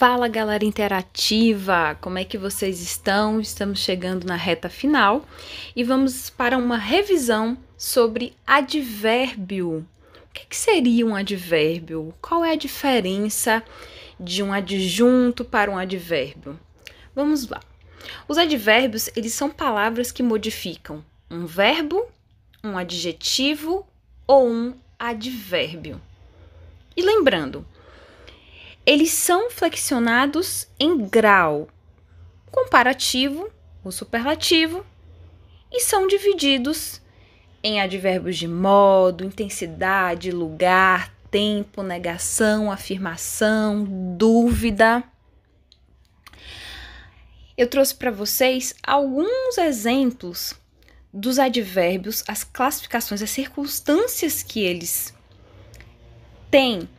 Fala, galera interativa! Como é que vocês estão? Estamos chegando na reta final e vamos para uma revisão sobre advérbio. O que seria um advérbio? Qual é a diferença de um adjunto para um advérbio? Vamos lá. Os advérbios, eles são palavras que modificam um verbo, um adjetivo ou um advérbio. E lembrando, eles são flexionados em grau, comparativo ou superlativo, e são divididos em advérbios de modo, intensidade, lugar, tempo, negação, afirmação, dúvida. Eu trouxe para vocês alguns exemplos dos advérbios, as classificações, as circunstâncias que eles têm.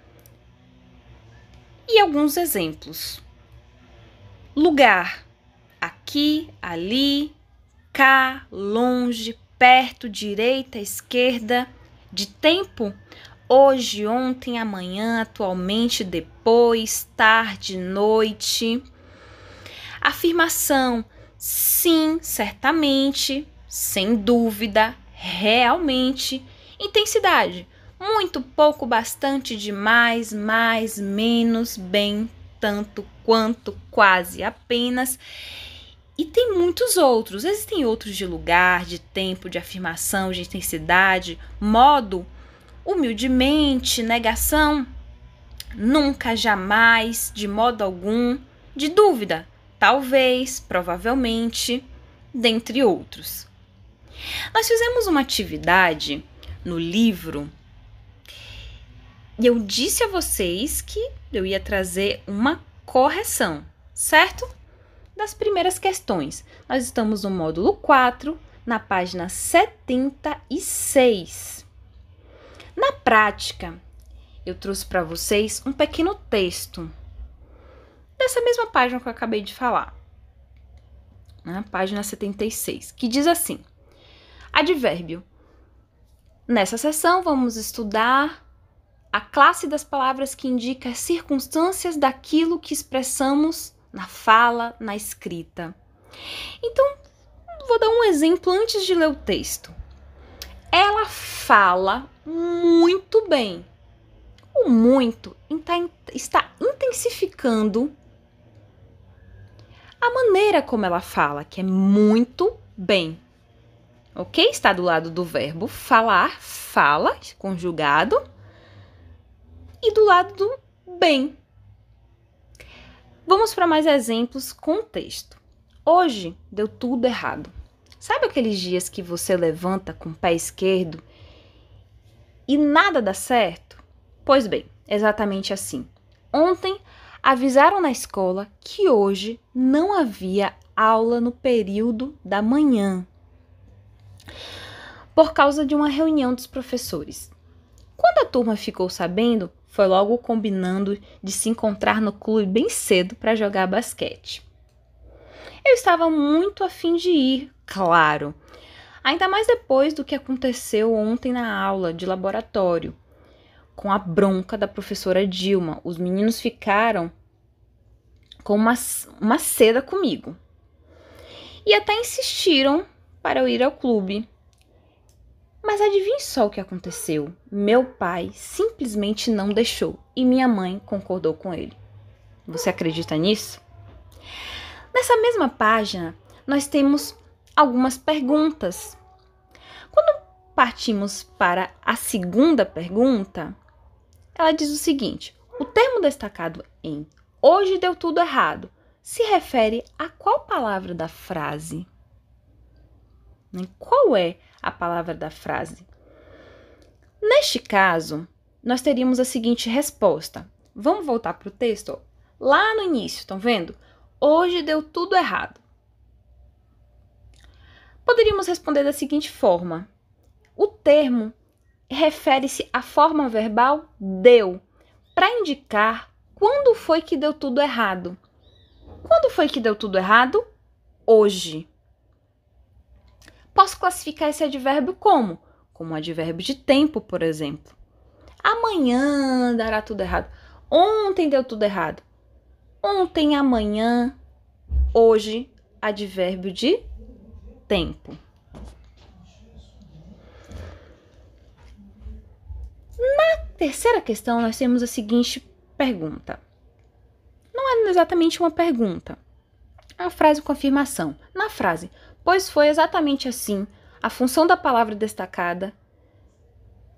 E alguns exemplos. Lugar: aqui, ali, cá, longe, perto, direita, esquerda. De tempo: hoje, ontem, amanhã, atualmente, depois, tarde, noite. Afirmação: sim, certamente, sem dúvida, realmente. Intensidade: muito, pouco, bastante, demais, mais, menos, bem, tanto, quanto, quase, apenas. E tem muitos outros. Existem outros de lugar, de tempo, de afirmação, de intensidade, modo, humildemente, negação, nunca, jamais, de modo algum, de dúvida, talvez, provavelmente, dentre outros. Nós fizemos uma atividade no livro e eu disse a vocês que eu ia trazer uma correção, certo? Das primeiras questões. Nós estamos no módulo 4, na página 76. Na prática, eu trouxe para vocês um pequeno texto dessa mesma página que eu acabei de falar, na página 76, que diz assim: advérbio. Nessa seção, vamos estudar a classe das palavras que indica as circunstâncias daquilo que expressamos na fala, na escrita. Então, vou dar um exemplo antes de ler o texto. Ela fala muito bem. O muito está intensificando a maneira como ela fala, que é muito bem. Ok? Está do lado do verbo falar, fala, conjugado, e do lado do bem. Vamos para mais exemplos com o texto. Hoje deu tudo errado. Sabe aqueles dias que você levanta com o pé esquerdo e nada dá certo? Pois bem, exatamente assim. Ontem avisaram na escola que hoje não havia aula no período da manhã, por causa de uma reunião dos professores. Quando a turma ficou sabendo, foi logo combinando de se encontrar no clube bem cedo para jogar basquete. Eu estava muito afim de ir, claro, ainda mais depois do que aconteceu ontem na aula de laboratório, com a bronca da professora Dilma. Os meninos ficaram com uma seda comigo e até insistiram para eu ir ao clube. Mas adivinhe só o que aconteceu. Meu pai simplesmente não deixou e minha mãe concordou com ele. Você acredita nisso? Nessa mesma página, nós temos algumas perguntas. Quando partimos para a segunda pergunta, ela diz o seguinte: o termo destacado em hoje deu tudo errado se refere a qual palavra da frase? Qual é a palavra da frase? Neste caso, nós teríamos a seguinte resposta. Vamos voltar para o texto? Lá no início, estão vendo? Hoje deu tudo errado. Poderíamos responder da seguinte forma: o termo refere-se à forma verbal deu, para indicar quando foi que deu tudo errado. Quando foi que deu tudo errado? Hoje. Posso classificar esse advérbio como? Como um advérbio de tempo, por exemplo. Amanhã dará tudo errado. Ontem deu tudo errado. Ontem, amanhã, hoje, advérbio de tempo. Na terceira questão, nós temos a seguinte pergunta. Não é exatamente uma pergunta, é uma frase com afirmação. Na frase, pois foi exatamente assim, a função da palavra destacada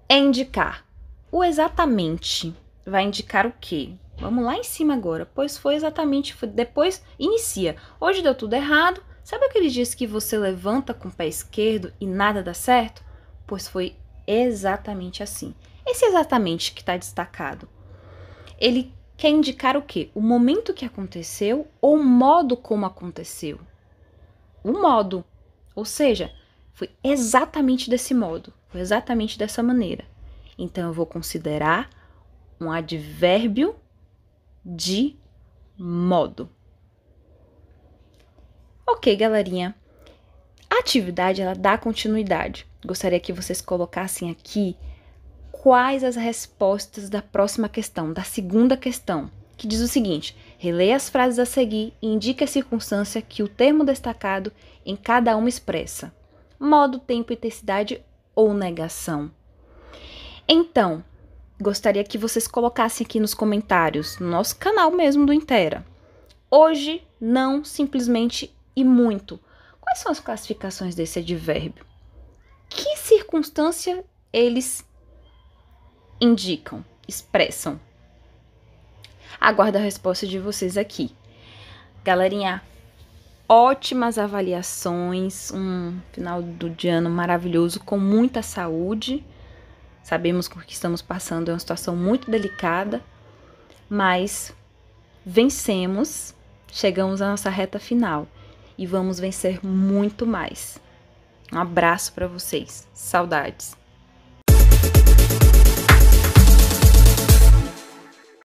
é indicar. O exatamente vai indicar o quê? Vamos lá em cima agora. Pois foi exatamente, depois inicia. Hoje deu tudo errado. Sabe aqueles dias que você levanta com o pé esquerdo e nada dá certo? Pois foi exatamente assim. Esse exatamente que está destacado, ele quer indicar o quê? O momento que aconteceu ou o modo como aconteceu? O modo. Ou seja, foi exatamente desse modo. Foi exatamente dessa maneira. Então, eu vou considerar um advérbio de modo. Ok, galerinha. A atividade, ela dá continuidade. Gostaria que vocês colocassem aqui quais as respostas da próxima questão, da segunda questão, que diz o seguinte: releia as frases a seguir e indique a circunstância que o termo destacado em cada uma expressa. Modo, tempo, intensidade ou negação. Então, gostaria que vocês colocassem aqui nos comentários, no nosso canal mesmo do Intera. Hoje, não, simplesmente e muito. Quais são as classificações desse advérbio? Que circunstância eles indicam, expressam? Aguardo a resposta de vocês aqui. Galerinha, ótimas avaliações, um final do ano maravilhoso, com muita saúde. Sabemos que o que estamos passando é uma situação muito delicada, mas vencemos, chegamos à nossa reta final e vamos vencer muito mais. Um abraço para vocês, saudades!